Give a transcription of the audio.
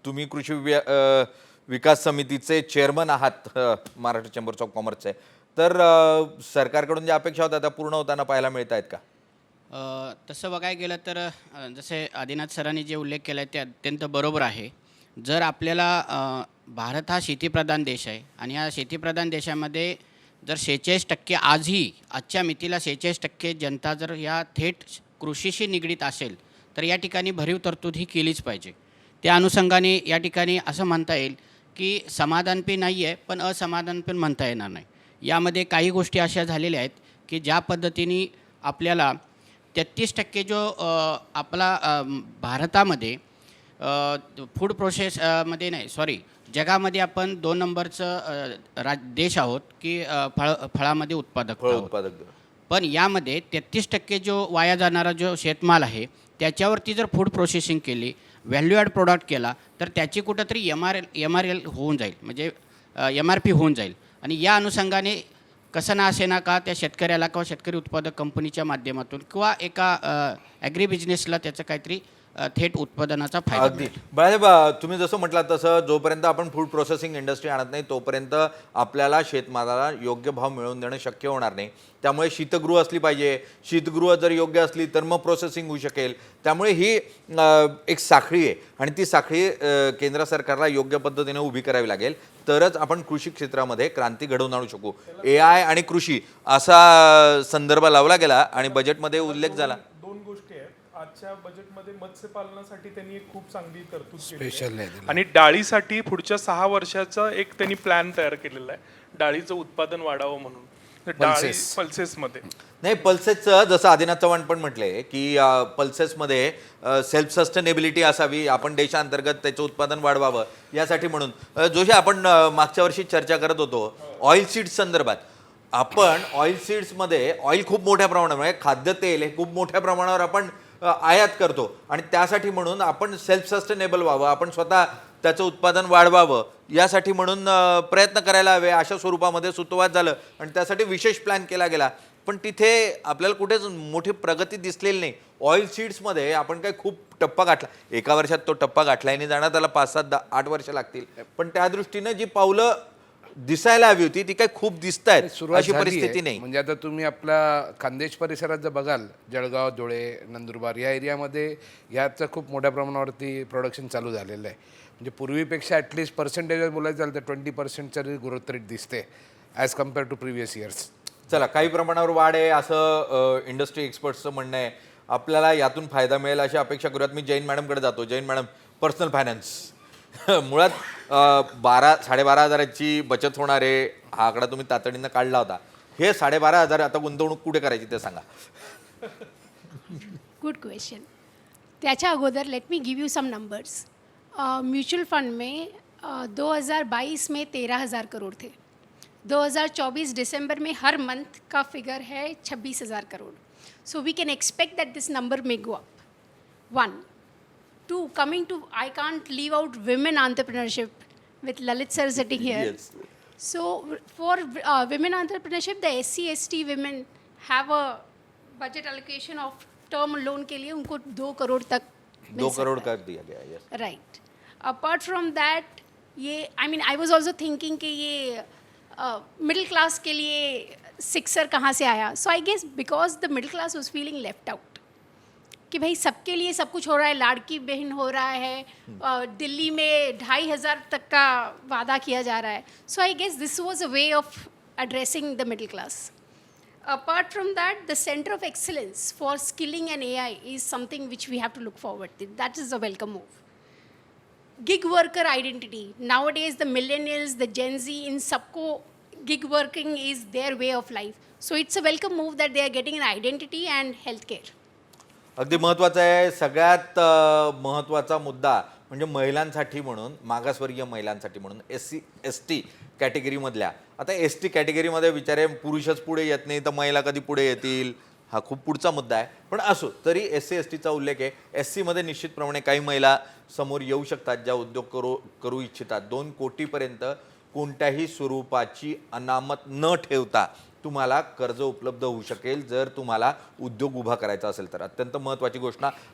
तुम्ही विकास समितीचे चेअरमन आहात महाराष्ट्र चेंबर्स ऑफ कॉमर्सचे, तर सरकारकडून ज्या अपेक्षा होत्या त्या पूर्ण होताना पाहायला मिळत आहेत का? तसं बघायला गेलं तर जसे आदिनाथ सरांनी जे उल्लेख केला आहे ते अत्यंत बरोबर आहे. जर आपल्याला भारत हा शेतीप्रधान देश आहे आणि या शेतीप्रधान देशामध्ये जर 46% आजही आजच्या मितीला 46% जनता जर या थेट कृषीशी निगडीत असेल तर या ठिकाणी भरीव तरतूद ही केलीच पाहिजे. त्या अनुषंगाने या ठिकाणी असं म्हणता येईल की समाधानपी नाही आहे, पण असमाधान पण म्हणता येणार नाही. यामध्ये काही गोष्टी अशा झालेल्या आहेत की ज्या पद्धतीने आपल्याला 33% जो आपला भारतामध्ये फूड प्रोसेस मध्ये नाही सॉरी जगामध्ये आपण 2 नंबरचं देश आहोत की फळामध्ये उत्पादक फळ आहोत. उत्पादक. पण यामध्ये 33% जो वाया जाणारा जो शेतमाल आहे त्याच्यावरती जर फूड प्रोसेसिंग केली, व्हॅल्यू ॲड प्रोडक्ट केला तर त्याची कुठंतरी MRL होऊन जाईल, म्हणजे MRP होऊन जाईल. आणि या अनुषंगाने कसं ना असे ना का त्या शेतकऱ्याला किंवा शेतकरी उत्पादक कंपनीच्या माध्यमातून किंवा एका ॲग्री बिझनेसला त्याचं काहीतरी थेट उत्पादनाचा फायदा अगदी मिळेल. बाळासाहेब, तुम्ही जसं म्हटलात तसं जोपर्यंत आपण फूड प्रोसेसिंग इंडस्ट्री आणत नाही तोपर्यंत आपल्याला शेतमालाला योग्य भाव मिळवून देणं शक्य होणार नाही. त्यामुळे शीतगृह असली पाहिजे. शीतगृह जर योग्य असली तर मग प्रोसेसिंग होऊ शकेल. त्यामुळे ही एक साखळी आहे आणि ती साखळी केंद्र सरकारला योग्य पद्धतीने उभी करावी लागेल, तरच आपण कृषी क्षेत्रामध्ये क्रांती घडवून आणू शकू. AI आणि कृषी असा संदर्भ लावला गेला आणि बजेटमध्ये उल्लेख झाला. दोन गोष्टी आहेत. आजच्या बजेटमध्ये मत्स्यपालनासाठी त्यांनी एक खूप चांगली तरतूद केली स्पेशल आहे आणि डाळीसाठी पुढच्या 6 वर्षाचा एक त्यांनी प्लॅन तयार केलेला आहे, डाळीचं उत्पादन वाढावं म्हणून. डाळी पल्सेसमध्ये नाही, पल्सेसचं जसं आदिनाथ चव्हाण पण म्हटले की पल्सेसमध्ये सेल्फ सस्टेनेबिलिटी असावी, आपण देशांतर्गत त्याचं उत्पादन वाढवावं यासाठी म्हणून. जोशी, आपण मागच्या वर्षी चर्चा करत होतो ऑइल सीड्स संदर्भात. आपण ऑइल सीड्समध्ये ऑइल खूप मोठ्या प्रमाणामध्ये, खाद्यतेल हे खूप मोठ्या प्रमाणावर आपण आयात करतो आणि त्यासाठी म्हणून आपण सेल्फ सस्टेनेबल व्हावं, आपण स्वतः त्याचं उत्पादन वाढवावं यासाठी म्हणून प्रयत्न करायला हवे. अशा स्वरूपामध्ये सूत्रवाद झालं आणि त्यासाठी विशेष प्लॅन केला गेला, पण तिथे आपल्याला कुठेच मोठी प्रगती दिसलेली नाही. ऑइल सीड्समध्ये आपण काही खूप टप्पा गाठला, एका वर्षात तो टप्पा गाठलाय नाही जाणार, त्याला 5, 7, 8 वर्ष लागतील. पण त्या दृष्टीनं जी पावलं दिसायला हवी होती ती काही खूप दिसत आहेत अशी परिस्थिती नाही. म्हणजे आता तुम्ही आपला खानदेश परिसरात जर बघाल, जळगाव, धुळे, नंदुरबार या एरियामध्ये याचं खूप मोठ्या प्रमाणावरती प्रोडक्शन चालू झालेलं आहे. म्हणजे पूर्वीपेक्षा ॲटलिस्ट पर्सेंटेज बोलायचं झालं तर 20% तरी ग्रोथ रेट दिसते as compared to previous years. चला, काही प्रमाणावर वाढ आहे असं इंडस्ट्री एक्सपर्ट्सचं म्हणणं आहे. आपल्याला यातून फायदा मिळेल अशी अपेक्षा करूयात. मी जैन मॅडमकडे जातो. जैन मॅडम, पर्सनल फायनान्स मुळात 12,500 बचत होणार आहे, हा आकडा तुम्ही तातडीनं काढला होता. हे 12,500 आता गुंतवणूक कुठे करायची ते सांगा. Good question. त्याच्या अगोदर let me give you some numbers. Mutual fund में 2022 में 13,000 करोड़ थे. 2024 दिसंबर में हर मंथ का फिगर है 26,000 crore. So we can expect that this number may go up. 1. 2, coming to, I can't leave out women entrepreneurship with Lalit sir sitting here. Yes. So for women entrepreneurship, the SC/ST women have a budget allocation of term loan के लिए उनको 2 करोड़ तक 2 करोड़ कर दिया गया. Yes, right. Apart from that, ये I mean I was also thinking कि ये middle class के लिए sixer कहाँ से आया. So I guess because the middle class was feeling left out कि भाई सबके लिए सब कुछ हो रहा है, लाड़की बहन हो रहा है, दिल्ली में 2,500 तक का वादा किया जा रहा है. So I guess this was a way of addressing the middle class. Apart from that, the Center of Excellence for Skilling and AI is something which we have to look forward to. That is a welcome move. Gig worker identity. Nowadays, the millennials, the Gen Z, in सबको gig working is their way of life. So it's a welcome move that they are getting an identity and healthcare. अगदी महत्त्वाचं आहे. सगळ्यात महत्त्वाचा मुद्दा म्हणजे महिलांसाठी म्हणून, मागासवर्गीय महिलांसाठी म्हणून SC/ST कॅटेगरीमधल्या, आता ST कॅटेगरीमध्ये विचारे पुरुषच पुढे येत नाही तर महिला कधी पुढे येतील, हा खूप पुढचा मुद्दा आहे. पण असो तरी SC/STचा उल्लेख आहे. SC मध्ये निश्चितप्रमाणे काही महिला समोर येऊ शकतात ज्या उद्योग करू इच्छितात. 2 कोटीपर्यंत कोणत्याही स्वरूपाची अनामत न ठेवता तुम्हाला कर्ज उपलब्ध होऊ शकेल जर तुम्हाला उद्योग उभा करायचा असेल तर. अत्यंत महत्त्वाची घोषणा